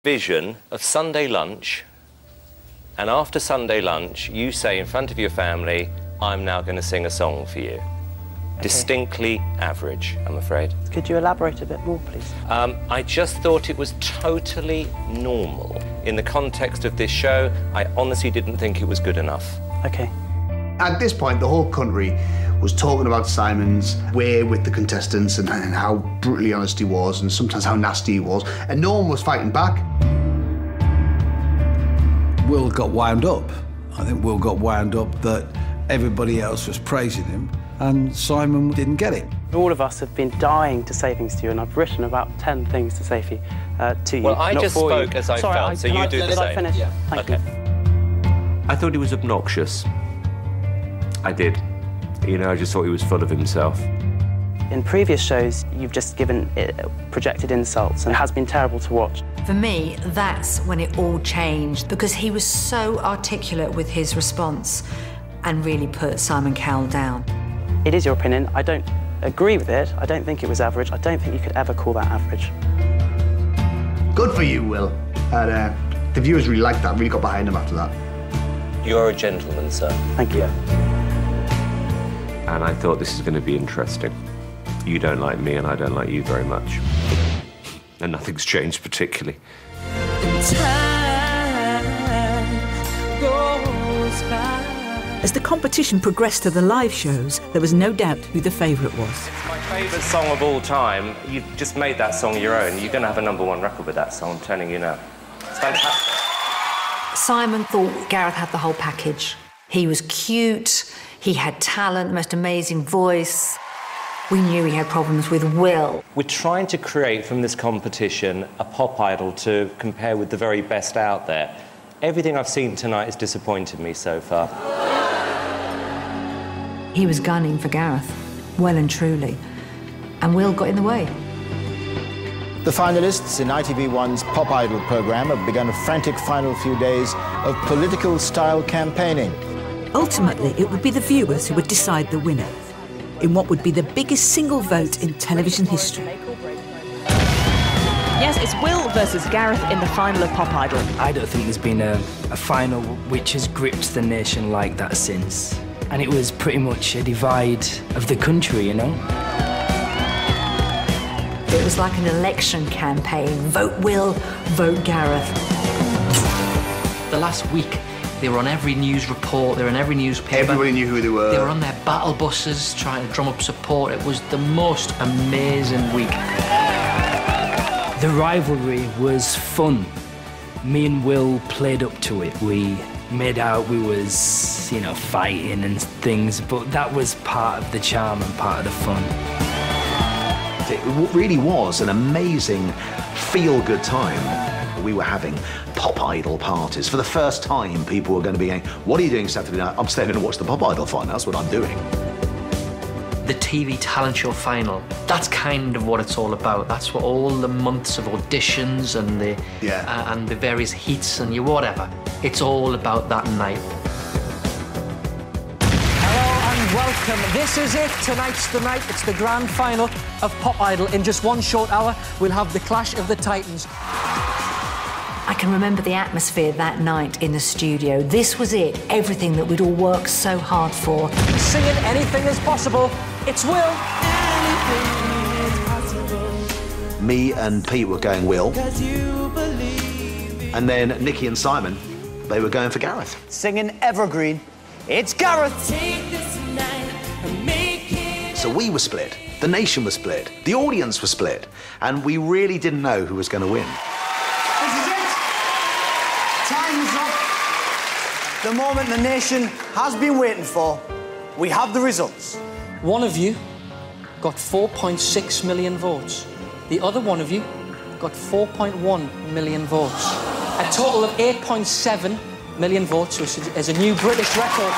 vision of Sunday lunch, and after Sunday lunch, you say in front of your family, I'm now going to sing a song for you. Okay. Distinctly average, I'm afraid. Could you elaborate a bit more, please? I just thought it was totally normal. In the context of this show, I honestly didn't think it was good enough. Okay. At this point, the whole country was talking about Simon's way with the contestants and how brutally honest he was and sometimes how nasty he was, and no one was fighting back. Will got wound up. I think Will got wound up that everybody else was praising him and Simon didn't get it. All of us have been dying to say things to you, and I've written about 10 things to say to you. Well, I just spoke as I felt, so you do the same. Did I finish? Yeah. Thank you. I thought he was obnoxious. I did. You know, I just thought he was full of himself. In previous shows, you've just given projected insults, and it has been terrible to watch. For me, that's when it all changed, because he was so articulate with his response and really put Simon Cowell down. It is your opinion. I don't agree with it. I don't think it was average. I don't think you could ever call that average. Good for you, Will. And the viewers really liked that, really got behind him after that. You're a gentleman, sir. Thank you. And I thought this is going to be interesting. You don't like me and I don't like you very much. And nothing's changed particularly. As the competition progressed to the live shows, there was no doubt who the favourite was. It's my favourite song of all time. You've just made that song your own. You're going to have a #1 record with that song, I'm telling you now. It's fantastic. Simon thought Gareth had the whole package. He was cute, he had talent, the most amazing voice. We knew he had problems with Will. We're trying to create from this competition a pop idol to compare with the very best out there. Everything I've seen tonight has disappointed me so far. He was gunning for Gareth, well and truly, and Will got in the way. The finalists in ITV1's Pop Idol programme have begun a frantic final few days of political-style campaigning. Ultimately, it would be the viewers who would decide the winner in what would be the biggest single vote in television history. Yes, it's Will versus Gareth in the final of Pop Idol. I don't think there's been a final which has gripped the nation like that since. And it was pretty much a divide of the country, you know? It was like an election campaign. Vote Will, vote Gareth. The last week, they were on every news report, they were in every newspaper. Everybody knew who they were. They were on their battle buses trying to drum up support. It was the most amazing week. The rivalry was fun. Me and Will played up to it. We made out we was, you know, fighting and things, but that was part of the charm and part of the fun. It really was an amazing, feel-good time. We were having Pop Idol parties. For the first time, people were going to be going, what are you doing Saturday night? I'm staying to watch the Pop Idol final. That's what I'm doing. The TV talent show final, that's kind of what it's all about. That's what all the months of auditions and the various heats and whatever. It's all about that night. Hello and welcome. This is it. Tonight's the night. It's the grand final of Pop Idol. In just one short hour, we'll have the clash of the Titans. I can remember the atmosphere that night in the studio. This was it, everything that we'd all worked so hard for. Singing Anything Is Possible, it's Will. Me and Pete were going Will. And then Nikki and Simon, they were going for Gareth. Singing Evergreen, it's Gareth. So we were split, the nation was split, the audience was split, and we really didn't know who was going to win. This is it. Time's up. The moment the nation has been waiting for. We have the results. One of you got 4.6 million votes. The other one of you got 4.1 million votes. A total of 8.7 million votes, which is a new British record.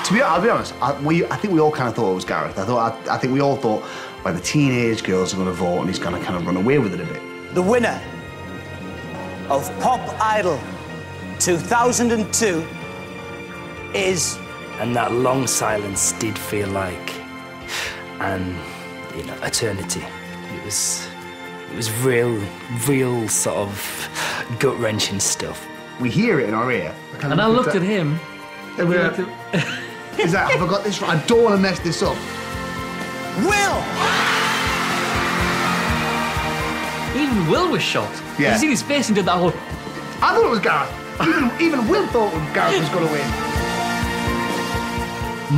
I'll be honest, I think we all kind of thought it was Gareth. I think we all thought, well, the teenage girls are going to vote and he's going to kind of run away with it a bit. The winner of Pop Idol 2002 is... And that long silence did feel like an eternity. It was It was real sort of gut-wrenching stuff. We hear it in our ear. And I looked at him. And we're is that, have I got this right? I don't want to mess this up. Will! Even Will was shocked. Yeah. You see his face and did that whole... I thought it was Gareth. Even Will thought Gareth was going to win.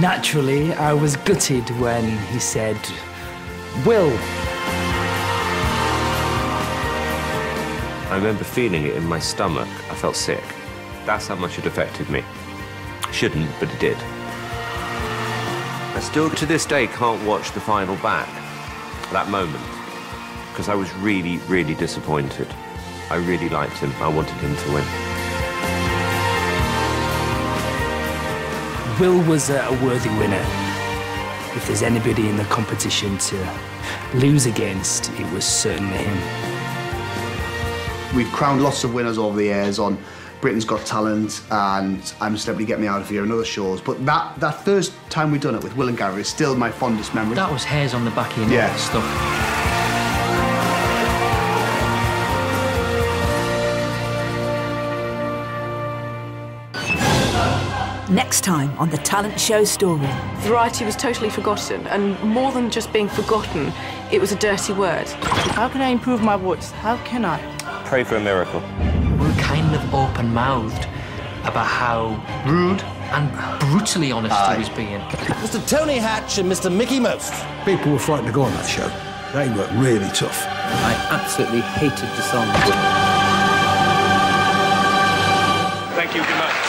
Naturally, I was gutted when he said, Will. I remember feeling it in my stomach. I felt sick. That's how much it affected me. Shouldn't, but it did. I still, to this day, can't watch the final back, that moment, because I was really, really disappointed. I really liked him. I wanted him to win. Will was a worthy winner. If there's anybody in the competition to lose against, it was certainly him. We've crowned lots of winners over the years on Britain's Got Talent and I'm a Celebrity, Get Me Out of Here and other shows, but that first time we've done it with Will and Gareth is still my fondest memory. That was hairs on the back of your neck and stuff. Next time on The Talent Show Story. Variety was totally forgotten, and more than just being forgotten, it was a dirty word. How can I improve my voice? How can I? Pray for a miracle. We were kind of open-mouthed about how rude and brutally honest he was being. Mr. Tony Hatch and Mr. Mickey Most. People were frightened to go on that show. They worked really tough. I absolutely hated the song. Thank you, good night.